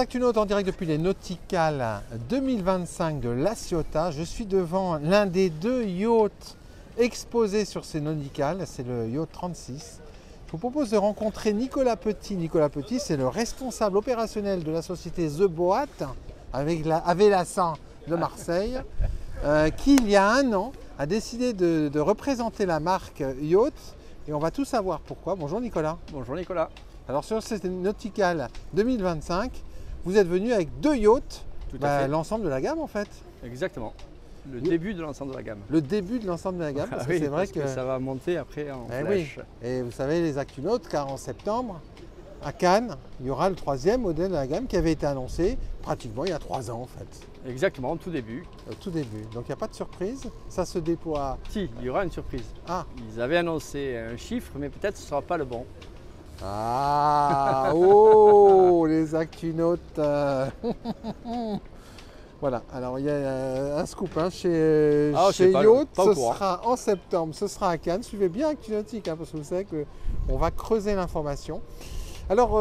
Actunautes en direct depuis les Nauticales 2025 de La Ciotat. Je suis devant l'un des deux yachts exposés sur ces Nauticales, c'est le yacht 36. Je vous propose de rencontrer Nicolas Petit. Nicolas Petit, c'est le responsable opérationnel de la société The Boat avec l'Ascent de Marseille, qui il y a un an a décidé de représenter la marque yacht. Et on va tout savoir pourquoi. Bonjour Nicolas. Bonjour Nicolas. Alors sur cette Nauticale 2025, vous êtes venu avec deux yachts, l'ensemble de la gamme en fait. Exactement. Le début de l'ensemble de la gamme. Le début de l'ensemble de la gamme, parce que c'est vrai que ça va monter après en flèche. Oui. Et vous savez les Actunautes, car en septembre, à Cannes, il y aura le troisième modèle de la gamme qui avait été annoncé pratiquement il y a 3 ans en fait. Exactement, au tout début. Au tout début. Donc il n'y a pas de surprise, ça se déploie. Si, il y aura une surprise. Ah. Ils avaient annoncé un chiffre, mais peut-être ce ne sera pas le bon. Ah, oh, les Actunautes. Voilà, alors il y a un scoop chez Yacht, ce sera en septembre, ce sera à Cannes. Suivez bien Actunautique, parce que vous savez qu'on va creuser l'information. Alors,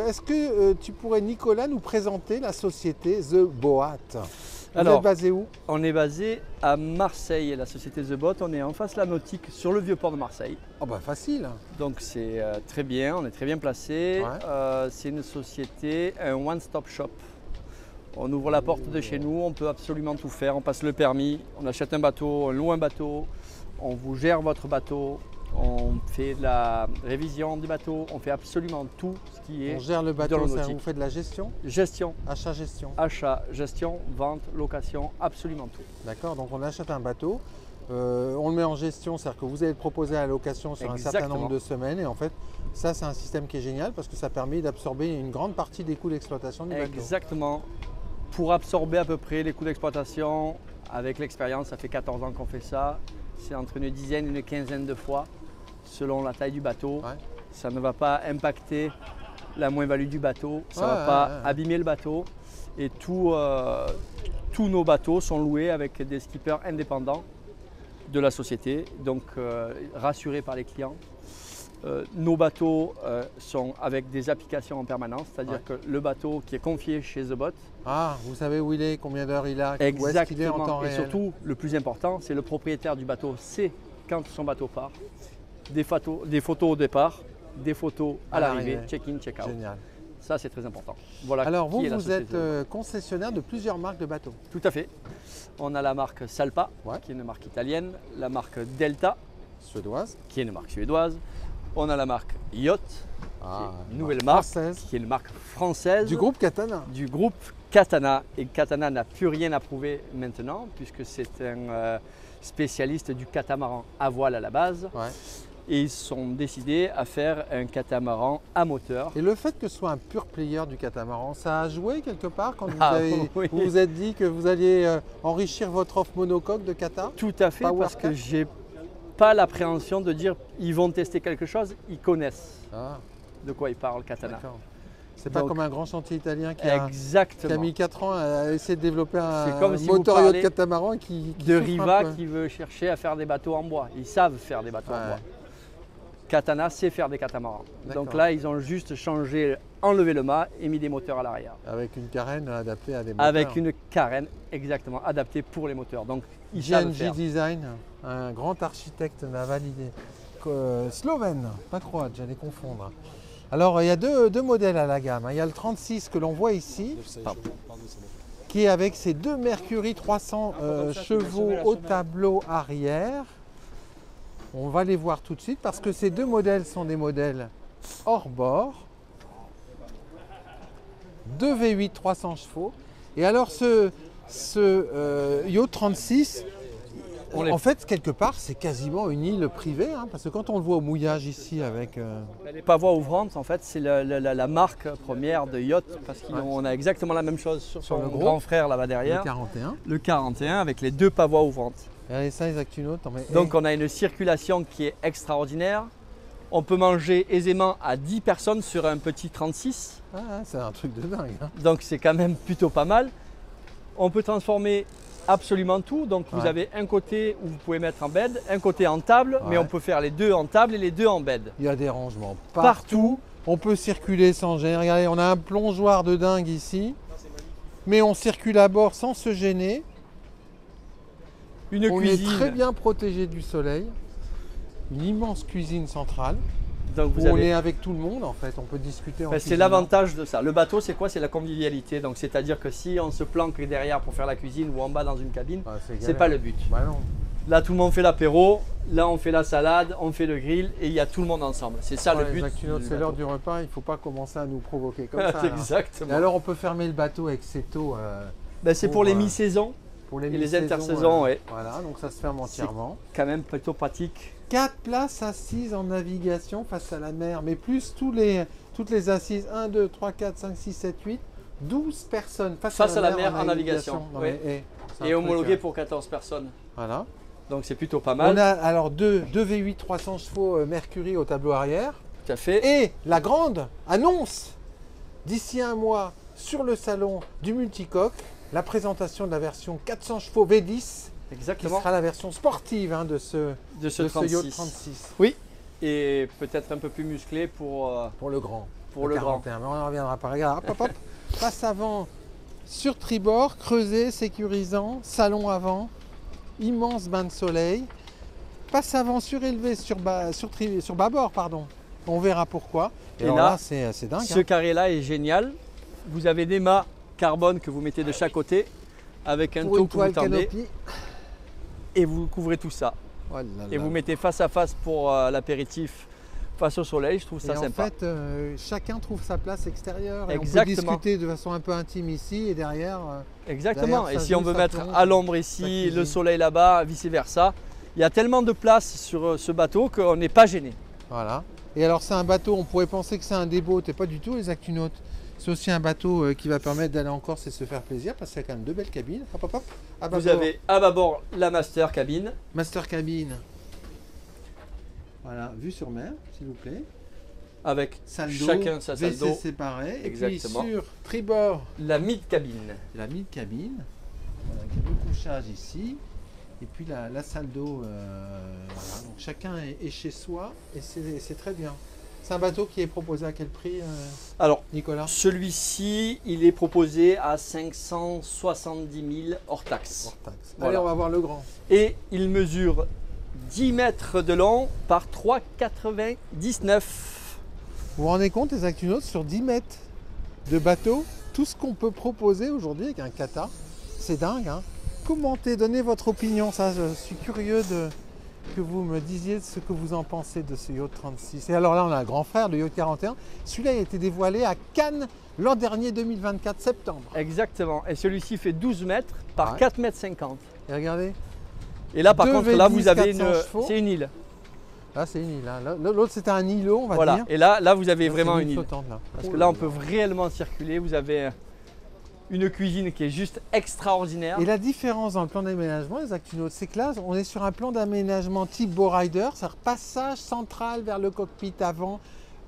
est-ce que tu pourrais, Nicolas, nous présenter la société The Boat? Vous êtes basé où? On est basé à Marseille, la société The Boat. On est en face de la nautique sur le vieux port de Marseille. Oh bah facile. Donc c'est très bien, on est très bien placé. Ouais. C'est une société, un one-stop shop. On ouvre la porte de chez nous, on peut absolument tout faire. On passe le permis, on achète un bateau, on loue un bateau, on vous gère votre bateau, on fait de la révision du bateau, on fait absolument tout ce qui est. On gère le bateau, vous faites de la gestion? Gestion. Achat-gestion. Achat, gestion, vente, location, absolument tout. D'accord, donc on achète un bateau, on le met en gestion, c'est-à-dire que vous allez le proposer à la location sur un certain nombre de semaines et en fait, ça c'est un système qui est génial parce que ça permet d'absorber une grande partie des coûts d'exploitation du bateau. Exactement. Pour absorber à peu près les coûts d'exploitation, avec l'expérience, ça fait 14 ans qu'on fait ça, c'est entre une dizaine et une quinzaine de fois selon la taille du bateau. Ouais. Ça ne va pas impacter la moins-value du bateau, ça ne va pas abîmer le bateau. Et tous nos bateaux sont loués avec des skippers indépendants de la société, donc rassurés par les clients. Nos bateaux sont avec des applications en permanence, c'est-à-dire que le bateau qui est confié chez The Boat. Ah, vous savez où il est, combien d'heures il a, exactement. Où est-ce qu'il est en temps réel. Et surtout, le plus important, c'est le propriétaire du bateau sait quand son bateau part, des photos au départ, des photos à l'arrivée, check-in, check-out. Génial. Ça, c'est très important. Voilà. Alors vous êtes concessionnaire de plusieurs marques de bateaux. Tout à fait. On a la marque Salpa, qui est une marque italienne, la marque Delta, suédoise, qui est une marque suédoise. On a la marque Yacht, une nouvelle marque, qui est une marque française. Du groupe Katana. Du groupe Katana. Et Katana n'a plus rien à prouver maintenant, puisque c'est un spécialiste du catamaran à voile à la base. Ouais. Et ils sont décidés à faire un catamaran à moteur. Et le fait que ce soit un pur player du catamaran, ça a joué quelque part quand vous vous êtes dit que vous alliez enrichir votre offre monocoque de kata? Tout à fait, parce que j'ai pas l'appréhension de dire ils vont tester quelque chose, ils connaissent de quoi ils parlent, Katana. C'est pas comme un grand chantier italien qui a mis 4 ans à essayer de développer un moteur yacht catamaran qui de Riva qui veut chercher à faire des bateaux en bois. Ils savent faire des bateaux en bois. Katana sait faire des catamarans. Donc là, ils ont juste changé, enlevé le mât et mis des moteurs à l'arrière. Avec une carène adaptée à des moteurs. Avec une carène exactement adaptée pour les moteurs. Donc ils savent faire. Design, un grand architecte naval slovène, pas croate, j'allais confondre. Alors il y a deux modèles à la gamme. Il y a le 36 que l'on voit ici, qui est avec ses deux Mercury 300 chevaux au tableau arrière. On va les voir tout de suite parce que ces deux modèles sont des modèles hors bord. 2 V8 300 chevaux. Et alors ce yacht 36, en fait quelque part c'est quasiment une île privée, parce que quand on le voit au mouillage ici avec… Les pavois ouvrantes, en fait c'est la marque première de yacht parce qu'on a exactement la même chose sur son grand frère là-bas derrière. Le 41. Le 41 avec les deux pavois ouvrantes. Regardez ça les Actunautes. Donc on a une circulation qui est extraordinaire. On peut manger aisément à 10 personnes sur un petit 36. Ah, c'est un truc de dingue. Donc c'est quand même plutôt pas mal. On peut transformer absolument tout. Donc vous avez un côté où vous pouvez mettre en bed, un côté en table, mais on peut faire les deux en table et les deux en bed. Il y a des rangements partout. On peut circuler sans gêne. Regardez, on a un plongeoir de dingue ici. Mais on circule à bord sans se gêner. Une on cuisine. est très bien protégé du soleil. Une immense cuisine centrale. Donc où on est avec tout le monde en fait. On peut discuter en c'est l'avantage de ça. Le bateau, c'est quoi? C'est la convivialité. Donc c'est-à-dire que si on se planque derrière pour faire la cuisine ou en bas dans une cabine, c'est pas le but. Bah non. Là, tout le monde fait l'apéro. Là, on fait la salade, on fait le grill et il y a tout le monde ensemble. C'est ça le but. C'est l'heure du repas. Il ne faut pas commencer à nous provoquer comme ça. Exactement. Et alors, on peut fermer le bateau avec ses taux. C'est pour les mi-saisons et les intersaisons. Voilà, donc ça se ferme entièrement. Quand même plutôt pratique. 4 places assises en navigation face à la mer, mais plus toutes les assises. 1, 2, 3, 4, 5, 6, 7, 8. 12 personnes face à la mer en navigation. Non, et homologué pour 14 personnes. Voilà. Donc c'est plutôt pas mal. On a alors deux V8 300 chevaux Mercury au tableau arrière. Tout à fait. Et la grande annonce d'ici un mois sur le salon du multicoque, la présentation de la version 400 chevaux V10. Exactement. Qui sera la version sportive de ce yacht 36. Oui, et peut-être un peu plus musclé pour le grand. Pour le 41. Mais on en reviendra pas. Regarde, hop, hop. Face avant sur tribord, creusé, sécurisant, salon avant, immense bain de soleil. Passe avant surélevé sur bâbord, pardon. On verra pourquoi. Et là, c'est dingue. Ce carré-là est génial. Vous avez des mâts carbone que vous mettez de chaque côté avec un taux que vous tendez. Et vous couvrez tout ça. Oh là et là. Vous mettez face à face pour l'apéritif face au soleil. Je trouve ça sympa. En fait, chacun trouve sa place extérieure. Et exactement. On peut discuter de façon un peu intime ici et derrière. Exactement. Derrière, et si on veut mettre à l'ombre ici, le soleil là-bas, vice-versa. Il y a tellement de place sur ce bateau qu'on n'est pas gêné. Voilà. Et alors c'est un bateau, on pourrait penser que c'est un des boats, et pas du tout les Actunautes. C'est aussi un bateau qui va permettre d'aller en Corse et se faire plaisir parce qu'il y a quand même 2 belles cabines. Hop, hop, hop. Vous avez à bâbord la master cabine. Master cabine. Voilà, vue sur mer, s'il vous plaît. Avec chacun sa salle d'eau séparée. Exactement. Et puis sur tribord, la mid cabine. La mid cabine. Voilà, avec le couchage ici. Et puis la salle d'eau. Voilà. Donc chacun est chez soi et c'est très bien. C'est un bateau qui est proposé à quel prix, alors, Nicolas? Celui-ci, il est proposé à 570 000 hors taxe. Hors taxe. Voilà. Allez, on va voir le grand. Et il mesure 10 mètres de long par 3,99. Vous vous rendez compte, les Actunautes, sur 10 mètres de bateau, tout ce qu'on peut proposer aujourd'hui avec un kata, c'est dingue. Hein. Commentez, donnez votre opinion. Ça, je suis curieux que vous me disiez ce que vous en pensez de ce yacht 36. Et alors là, on a un grand frère, le yacht 41. Celui-là, il a été dévoilé à Cannes l'an dernier, 2024, septembre. Exactement. Et celui-ci fait 12 mètres par 4,50 mètres. Et regardez. Et là, par contre, là, vous avez c'est une île. Là, c'est une île. Hein. L'autre, c'était un îlot, on va dire. Et là, vous avez vraiment une île. Flottante, là. Parce que là, on peut réellement circuler. Vous avez une cuisine qui est juste extraordinaire. Et la différence dans le plan d'aménagement, les Actunautes, c'est que là, on est sur un plan d'aménagement type Bowrider, c'est-à-dire passage central vers le cockpit avant,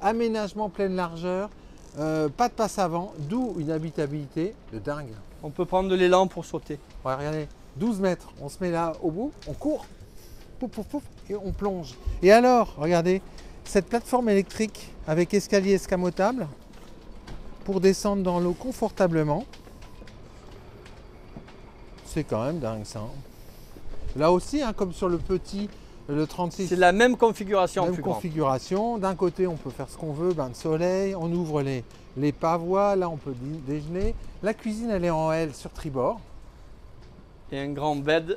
aménagement pleine largeur, pas de passe avant, d'où une habitabilité de dingue. On peut prendre de l'élan pour sauter. Ouais, regardez, 12 mètres, on se met là au bout, on court, pouf, pouf, pouf, et on plonge. Et alors, regardez, cette plateforme électrique avec escalier escamotable pour descendre dans l'eau confortablement. C'est quand même dingue ça. Là aussi, hein, comme sur le petit, le 36. C'est la même configuration. Même configuration. D'un côté, on peut faire ce qu'on veut, bain de soleil. On ouvre les pavois. Là, on peut déjeuner. La cuisine, elle est en L sur tribord. Et un grand bed.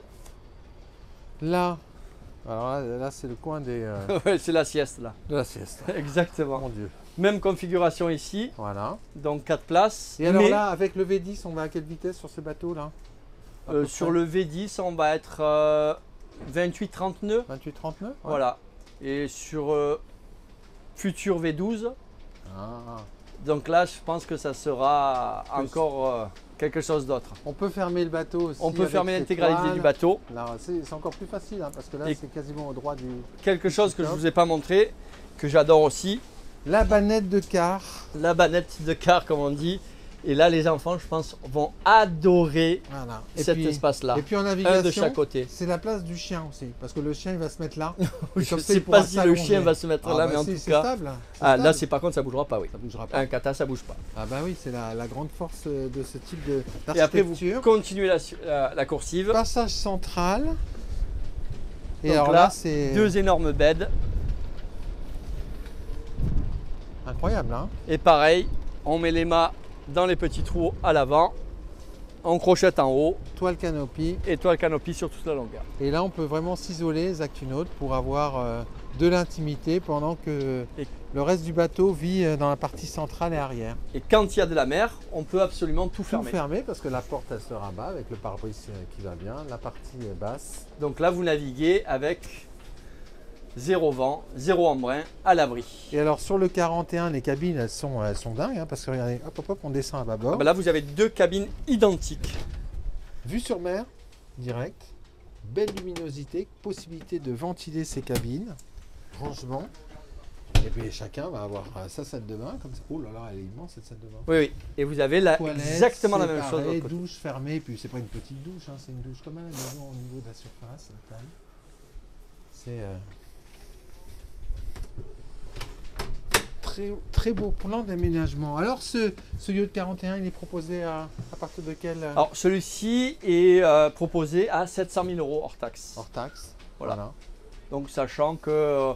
Là, alors là c'est le coin des. Ouais, c'est la sieste là. De la sieste. Exactement. Mon Dieu. Même configuration ici. Voilà. Donc 4 places. Et alors là, avec le V10, on va à quelle vitesse sur ce bateau là? Sur le V10, on va être 28-30 nœuds. 28-30 nœuds, ouais. Voilà. Et sur futur V12, donc là, je pense que ça sera encore quelque chose d'autre. On peut fermer le bateau aussi. On peut fermer l'intégralité du bateau. C'est encore plus facile hein, parce que là, c'est quasiment au droit du. Quelque chose que je ne vous ai pas montré, que j'adore aussi. La bannette de quart. La bannette de quart, comme on dit. Et là, les enfants, je pense, vont adorer Voilà. cet espace-là. Et puis en Un navigation, de chaque côté. c'est la place du chien aussi, parce que le chien il va se mettre là. Je Comme ne ça, il sais pourra pas si le chien s'allonger. va se mettre là, mais en si, tout c'est cas. stable. Ah, là, stable. par contre, ça ne bougera pas, oui. Ça bougera pas. Un kata, ça ne bouge pas. Ah bah oui, c'est la grande force de ce type Et après, vous d'architecture. continuez la coursive. Passage central. Et Donc alors là, là, c'est 2 énormes beds. incroyable, hein. Et pareil, on met les mâts dans les petits trous à l'avant. On crochette en haut. Toile canopy. Et toile canopy sur toute la longueur. Et là, on peut vraiment s'isoler, Zactunautes, pour avoir de l'intimité pendant que Et- le reste du bateau vit dans la partie centrale et arrière. Et quand il y a de la mer, on peut absolument tout Tout fermer. fermé parce que la porte elle se rabat avec le pare-brise qui va bien, la partie basse. Donc là, vous naviguez avec 0 vent, 0 embrun, à l'abri. Et alors sur le 41, les cabines elles sont dingues hein, parce que regardez, hop, on descend à bâbord. Ah bah là, vous avez 2 cabines identiques. Vue sur mer, direct, belle luminosité, possibilité de ventiler ces cabines, rangement. Et puis chacun va avoir sa salle de bain comme ça. Oh là là, elle est immense cette salle de bain. Oui, oui. Et vous avez là Toilette, exactement la même chose. de séparée, l'autre côté. douche fermée, puis c'est pas une petite douche, hein, c'est une douche comme à la maison au niveau de la surface, la taille. C'est très beau plan d'aménagement. Alors ce yacht 41, il est proposé à partir de quel Alors celui-ci est proposé à 700 000 € hors taxe. hors taxe? Voilà. Donc sachant que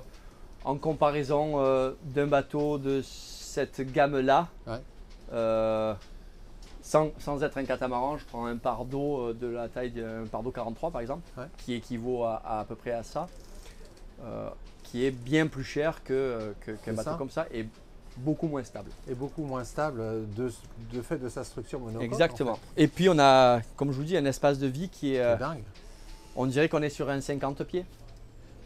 en comparaison d'un bateau de cette gamme-là, Ouais. sans être un catamaran, je prends un pardo de la taille d'un pardo 43 par exemple, Ouais. qui équivaut à peu près à ça, qui est bien plus cher qu'un bateau ça. comme ça et beaucoup moins stable. Et beaucoup moins stable de fait de sa structure monocoque. Exactement. en fait. Et puis on a, comme je vous dis, un espace de vie qui est, C'est dingue. on dirait qu'on est sur un 50 pieds.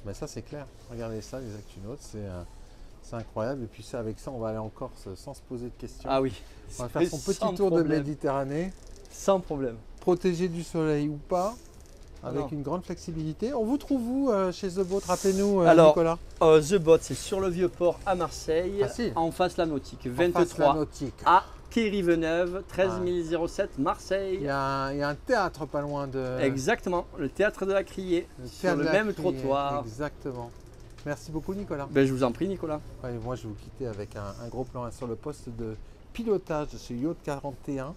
Mais ça c'est clair. Regardez ça, les Zactunautes, c'est incroyable. Et puis ça, avec ça, on va aller en Corse sans se poser de questions. Ah oui. On va faire son petit Sans tour de problème. Méditerranée, Sans problème. protégé du soleil ou pas, avec non. une grande flexibilité. On vous trouve où chez The Boat? Rappelez-nous, Alors, Nicolas. The Boat, c'est sur le Vieux-Port à Marseille, Facile. en face la nautique, En face, la 23 nautique. à Quai-Riveneuve, 13 007 Marseille. Il y a un théâtre pas loin de. Exactement, le théâtre de la Criée, sur théâtre le de la même Criée. trottoir. Exactement. Merci beaucoup, Nicolas. Ben, je vous en prie, Nicolas. Ouais, moi, je vais vous quitter avec un gros plan sur le poste de pilotage de ce yacht 41.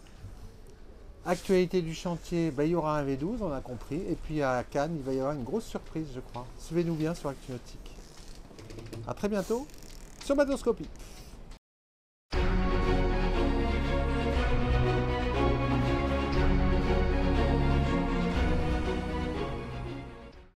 Actualité du chantier, il y aura un V12, on a compris. Et puis à Cannes, il va y avoir une grosse surprise, je crois. Suivez-nous bien sur Actu Nautique. À très bientôt sur Bateauscopie.